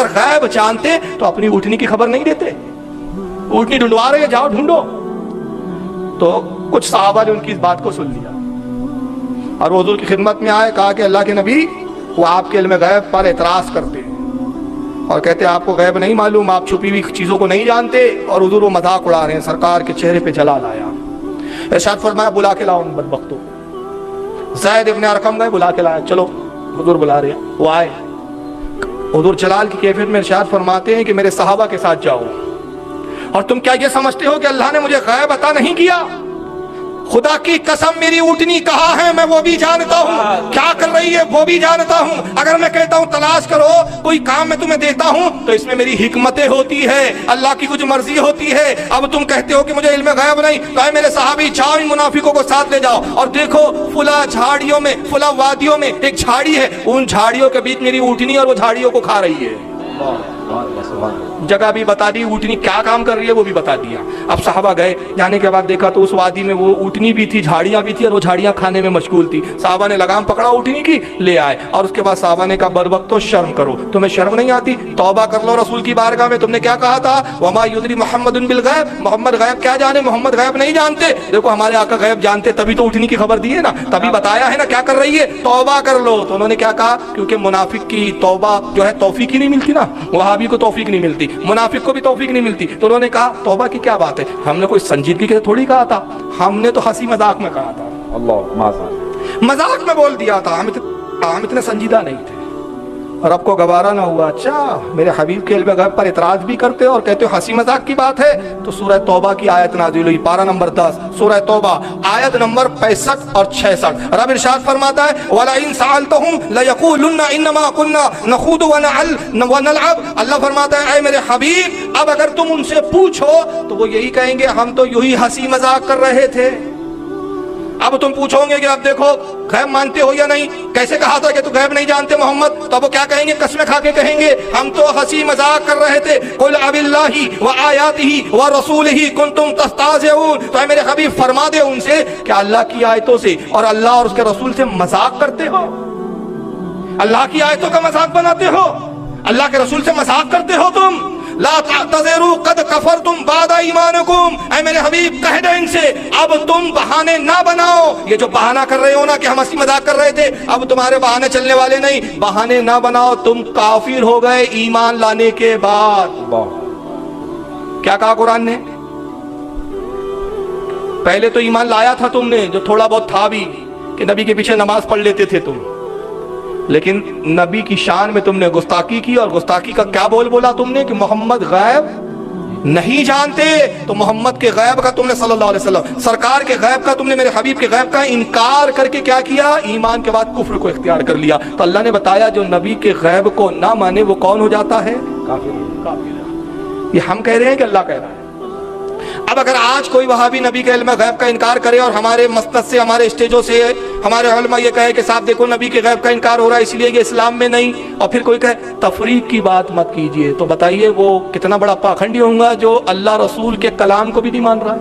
अगर गैब जानते तो अपनी ऊँटनी की खबर नहीं देते। ऊँटनी ढूंढवा रहे, जाओ ढूंढो। तो कुछ सहाबा ने उनकी इस बात को सुन लिया और हुजूर की खिदमत में आए, कहा कि अल्लाह के नबी, वो आपके इल्म गैब पर एतराज करते हैं और कहते हैं आपको गैब नहीं मालूम, आप छुपी हुई चीज़ों को नहीं जानते। और हुजूर वो मजाक उड़ा रहे हैं। सरकार के चेहरे पे जलाल आया। इरशाद फरमाया, बुला के लाओ उन बदबख्तों को। ज़ैद इब्न अरकम गए, बुला के लाया। चलो, हुजूर बुला रहे हैं। वो आए। हुजूर जलाल की कैफियत में इरशाद फरमाते हैं कि मेरे सहाबा के साथ जाओ। और तुम क्या ये समझते हो कि अल्लाह ने मुझे गैब अता नहीं किया? खुदा की कसम, मेरी ऊँटनी कहाँ है मैं वो भी जानता हूँ, क्या कर रही है वो भी जानता हूँ। अगर मैं कहता हूँ तलाश करो, कोई काम मैं तुम्हें देता हूँ, तो इसमें मेरी हिकमतें होती है, अल्लाह की कुछ मर्जी होती है। अब तुम कहते हो कि मुझे इल्म गैब नहीं, तो है मेरे सहाबी, जाओ इन मुनाफिकों को साथ ले जाओ और देखो फुला झाड़ियों में, फुला वादियों में एक झाड़ी है, उन झाड़ियों के बीच मेरी ऊँटनी और वो झाड़ियों को खा रही है। जगह भी बता दी, ऊँटनी क्या काम कर रही है वो भी बता दिया। अब साहबा गए, जाने के बाद देखा तो उस वादी में वो ऊँटनी भी थी, झाड़ियाँ भी थी और वो झाड़ियाँ खाने में मशगूल थी। साहबा ने लगाम पकड़ा ऊँटनी की, ले आए। और उसके बाद साहबा ने कहा, बरवक्त तो शर्म करो, तुम्हें शर्म नहीं आती? तौबा कर लो रसूल की बारगाह में। तुमने क्या कहा था? वमा युदरी मोहम्मदुन बिल गैब, मोहम्मद गैब क्या जाने, मोहम्मद गैब नहीं जानते। देखो हमारे आका गैब जानते, तभी तो ऊँटनी की खबर दी है ना, तभी बताया है ना क्या कर रही है, तौबा कर लो। तो उन्होंने क्या कहा? क्योंकि मुनाफिक की तौबा जो है तौफीक ही नहीं मिलती ना, वहाबी को तौफीक नहीं मिलती, मुनाफिक को भी तौफीक नहीं मिलती। तो उन्होंने कहा तौबा की क्या बात है, हमने कोई संजीदगी के थोड़ी कहा था, हमने तो हंसी मजाक में कहा था, अल्लाह मजाक में बोल दिया था, हम इतने संजीदा नहीं थे। और आपको गवारा ना हुआ, अच्छा मेरे हबीब के इल्म गैब पर इतराज भी करते हो और कहते हो हंसी मजाक की बात है। तो सूरह तौबा की आयत नाज़िल हुई, पारा नंबर 10, सूरह तौबा आयत नंबर 65 और 66। रब इरशाद फरमाता है, वला इन सअल्तहुम लयक़ूलुन्ना इन्नमा कुन्ना नख़ूदु व नलअब। अल्लाह फरमाता है, ऐ मेरे हबीब, अब अगर तुम उनसे पूछो तो वो यही कहेंगे हम तो यूं ही हंसी मजाक कर रहे थे। अब तुम पूछोगे कि अब देखो गैब मानते हो या नहीं, कैसे कहा था कि तू गैब नहीं जानते मोहम्मद, तो अब वो क्या कहेंगे? कसमें खा के कहेंगे हम तो हंसी मजाक कर रहे थे। कुल अबिल्लाहि व आयातिही व रसूलिही कुंतुम तस्ताज़िऊन। तो है मेरे हबीब फरमा दे उनसे कि अल्लाह की आयतों से और अल्लाह और उसके रसूल से मजाक करते हो, अल्लाह की आयतों का मजाक बनाते हो, अल्लाह के रसूल से मजाक करते हो तुम। ला तज़रू कद कफरतुम बाद ईमानुकुम। ऐ मेरे हबीब कह दे इनसे, अब तुम बहाने ना बनाओ। ये जो बहाना कर रहे हो ना कि हम हंसी मजाक कर रहे थे, अब तुम्हारे बहाने चलने वाले नहीं, बहाने ना बनाओ, तुम काफिर हो गए ईमान लाने के बाद। क्या कहा कुरान ने? पहले तो ईमान लाया था तुमने, जो थोड़ा बहुत था भी, कि नबी के पीछे नमाज पढ़ लेते थे तुम, लेकिन नबी की शान में तुमने गुस्ताखी की। और गुस्ताखी का क्या बोला तुमने कि मोहम्मद गैब नहीं जानते। तो मोहम्मद के गैब का तुमने, सल्लल्लाहु अलैहि वसल्लम सरकार के गैब का तुमने, मेरे हबीब के गैब का इनकार करके क्या किया? ईमान के बाद कुफ्र को इख्तियार कर लिया। तो अल्लाह ने बताया जो नबी के गैब को ना माने वो कौन हो जाता है? काफिर। ये हम कह रहे हैं कि अल्लाह कह रहा है। अब अगर आज कोई वहाबी नबी के इल्म गैब का इनकार करे और हमारे मसनद से, हमारे स्टेजों से हमारे उलमा ये कहे कि साहब देखो नबी के गैब का इनकार हो रहा है इसलिए ये इस्लाम में नहीं, और फिर कोई कहे तफरीक की बात मत कीजिए, तो बताइए वो कितना बड़ा पाखंडी होगा जो अल्लाह रसूल के कलाम को भी नहीं मान रहा है।